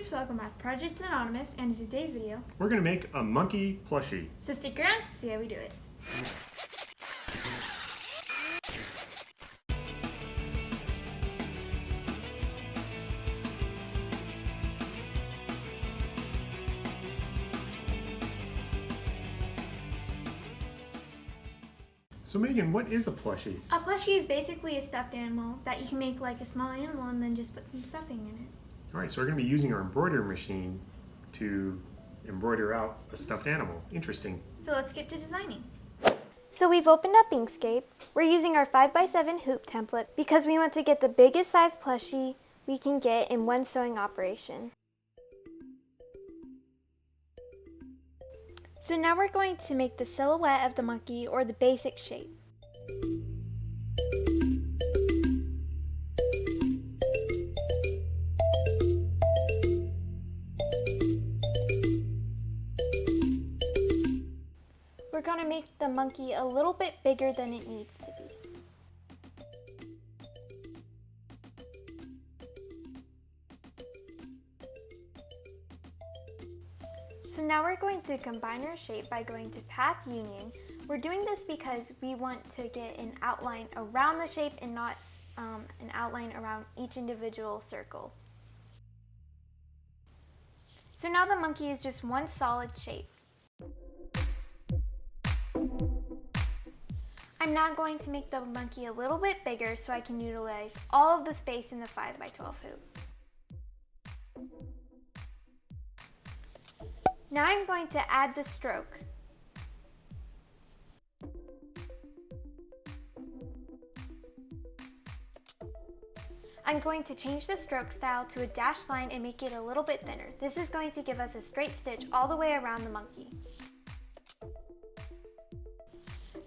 peeps, welcome back to Project Anonymous, and in today's video, we're going to make a monkey plushie. So stick around to see how we do it. So Megan, what is a plushie? A plushie is basically a stuffed animal that you can make like a small animal and then just put some stuffing in it. Alright, so we're going to be using our embroidery machine to embroider out a stuffed animal. Interesting. So let's get to designing. So we've opened up Inkscape. We're using our 5x7 hoop template because we want to get the biggest size plushie we can get in one sewing operation. So now we're going to make the silhouette of the monkey, or the basic shape. We're going to make the monkey a little bit bigger than it needs to be. So now we're going to combine our shape by going to Path Union. We're doing this because we want to get an outline around the shape and not an outline around each individual circle. So now the monkey is just one solid shape. I'm now going to make the monkey a little bit bigger so I can utilize all of the space in the 5x12 hoop. Now I'm going to add the stroke. I'm going to change the stroke style to a dashed line and make it a little bit thinner. This is going to give us a straight stitch all the way around the monkey.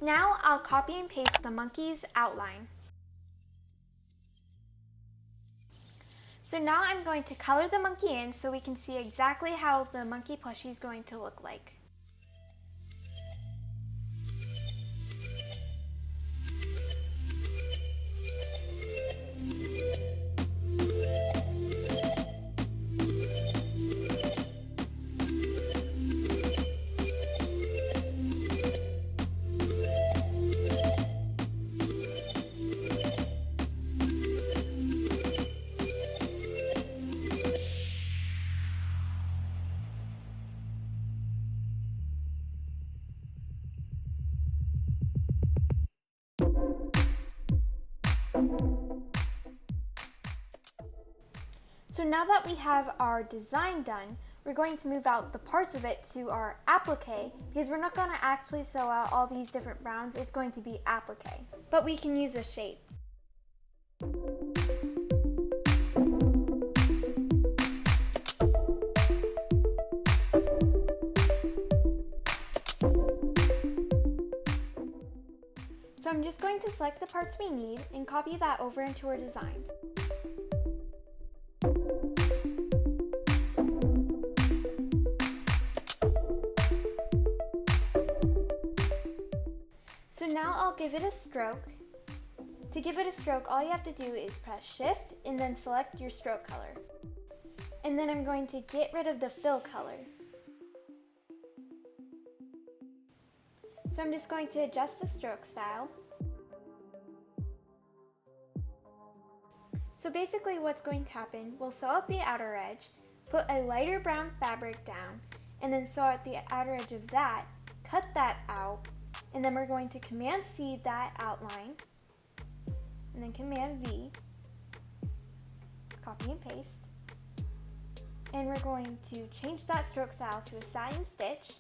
Now I'll copy and paste the monkey's outline. So now I'm going to color the monkey in so we can see exactly how the monkey plushie is going to look like. So now that we have our design done, we're going to move out the parts of it to our applique, because we're not going to actually sew out all these different browns. It's going to be applique, but we can use a shape. So I'm just going to select the parts we need and copy that over into our design. So now I'll give it a stroke. To give it a stroke, all you have to do is press Shift and then select your stroke color. And then I'm going to get rid of the fill color. So I'm just going to adjust the stroke style. So basically what's going to happen, we'll sew out the outer edge, put a lighter brown fabric down, and then sew out the outer edge of that, cut that out, and then we're going to Command C that outline, and then Command V, copy and paste, and we're going to change that stroke style to a satin stitch.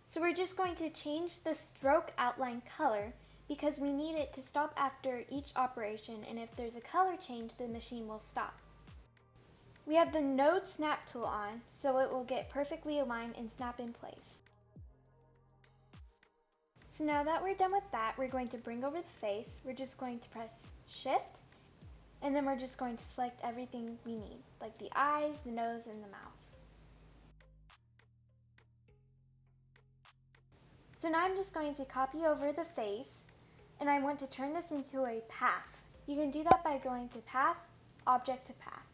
So we're just going to change the stroke outline color because we need it to stop after each operation, and if there's a color change, the machine will stop. We have the node snap tool on, so it will get perfectly aligned and snap in place. So now that we're done with that, we're going to bring over the face. We're just going to press Shift, and then we're just going to select everything we need, like the eyes, the nose, and the mouth. So now I'm just going to copy over the face, and I want to turn this into a path. You can do that by going to Path, Object to Path.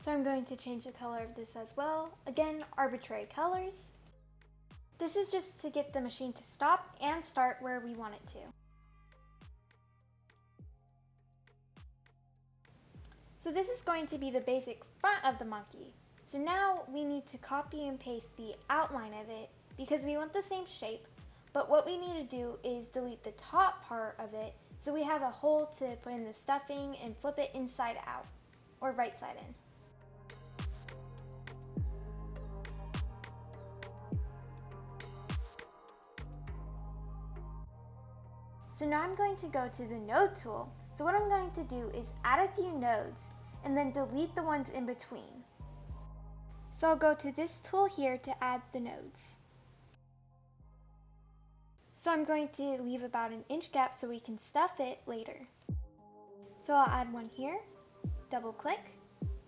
So I'm going to change the color of this as well. Again, arbitrary colors. This is just to get the machine to stop and start where we want it to. So this is going to be the basic front of the monkey. So now we need to copy and paste the outline of it because we want the same shape, but what we need to do is delete the top part of it so we have a hole to put in the stuffing and flip it inside out, or right side in. So now I'm going to go to the node tool. So what I'm going to do is add a few nodes and then delete the ones in between. So I'll go to this tool here to add the nodes. So I'm going to leave about an inch gap so we can stuff it later. So I'll add one here, double click,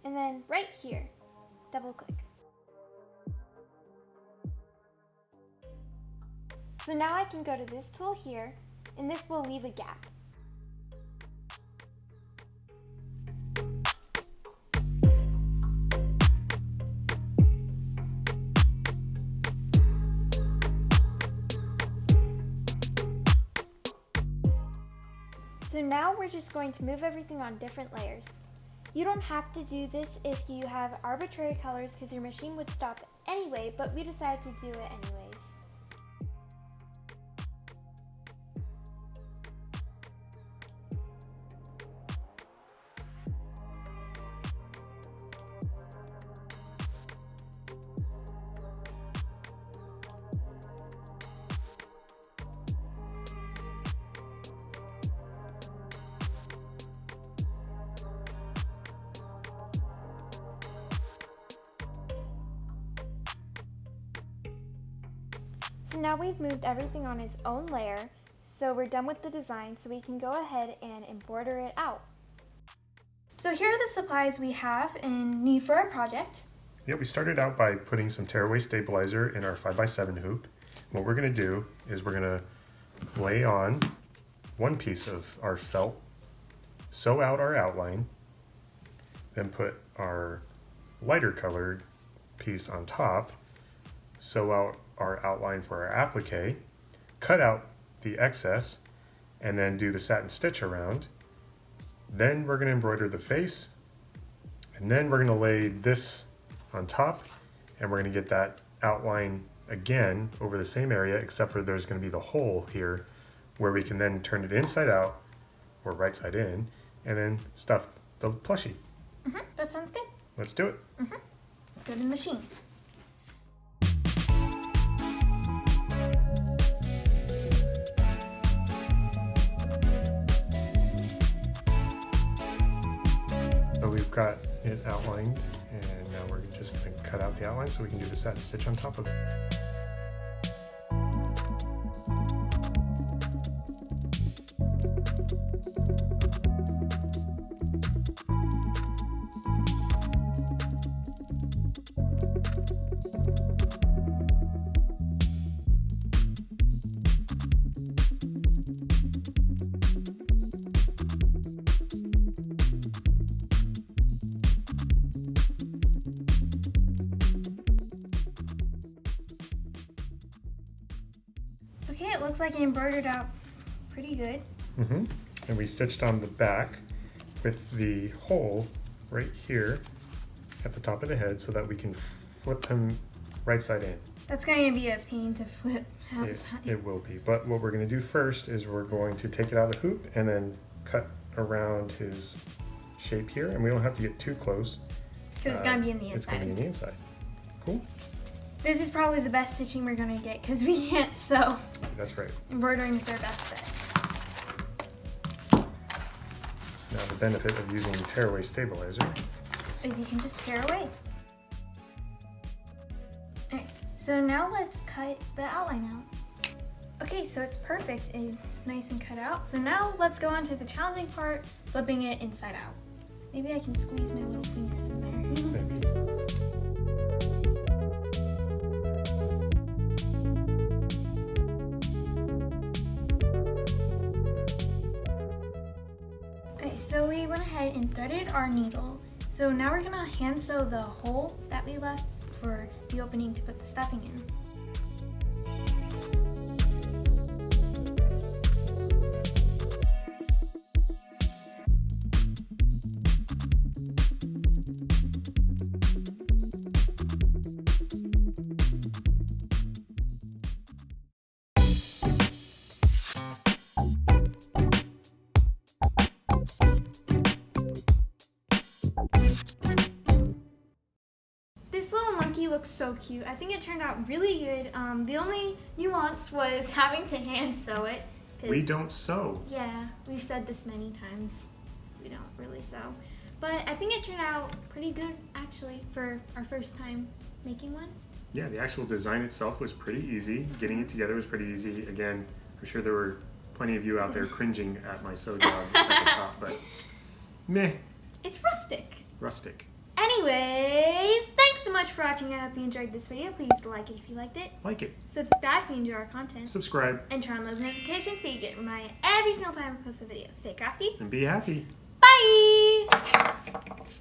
and then right here, double click. So now I can go to this tool here, and this will leave a gap. So now we're just going to move everything on different layers. You don't have to do this if you have arbitrary colors because your machine would stop anyway, but we decided to do it anyways. So now we've moved everything on its own layer, so we're done with the design, so we can go ahead and embroider it out. So here are the supplies we have and need for our project. Yeah, we started out by putting some tearaway stabilizer in our 5x7 hoop. What we're going to do is we're going to lay on one piece of our felt, sew out our outline, then put our lighter colored piece on top, sew out our outline for our applique, cut out the excess, and then do the satin stitch around. Then we're going to embroider the face, and then we're going to lay this on top, and we're going to get that outline again over the same area, except for there's going to be the hole here where we can then turn it inside out or right side in and then stuff the plushie. That sounds good. Let's do it. Let's go to the machine. So we've got it outlined, and now we're just going to cut out the outline so we can do the satin stitch on top of it. Okay, it looks like you embroidered out pretty good. And we stitched on the back with the hole right here at the top of the head so that we can flip him right side in. That's going to be a pain to flip outside. It will be, but what we're going to do first is we're going to take it out of the hoop and then cut around his shape here, and we don't have to get too close. Because it's going to be in the inside. It's going to be in the inside. Cool. This is probably the best stitching we're going to get because we can't sew. That's right. Embroidering is our best bet. Now the benefit of using tearaway stabilizer Is you can just tear away. Alright, so now let's cut the outline out. Okay, so it's perfect. It's nice and cut out. So now let's go on to the challenging part, flipping it inside out. Maybe I can squeeze my little fingers in there. Maybe. Okay, so we went ahead and threaded our needle. So now we're gonna hand sew the hole that we left for the opening to put the stuffing in. This little monkey looks so cute. I think it turned out really good. The only nuance was having to hand sew it. We don't sew. Yeah, we've said this many times. We don't really sew. But I think it turned out pretty good, actually, for our first time making one. Yeah, the actual design itself was pretty easy. Getting it together was pretty easy. Again, I'm sure there were plenty of you out there cringing at my sew job at the top, but meh. It's rustic. Rustic. Anyways, thanks so much for watching. I hope you enjoyed this video. Please like it if you liked it. Like it. Subscribe if you enjoy our content. Subscribe. And turn on those notifications so you get reminded every single time I post a video. Stay crafty. And be happy. Bye!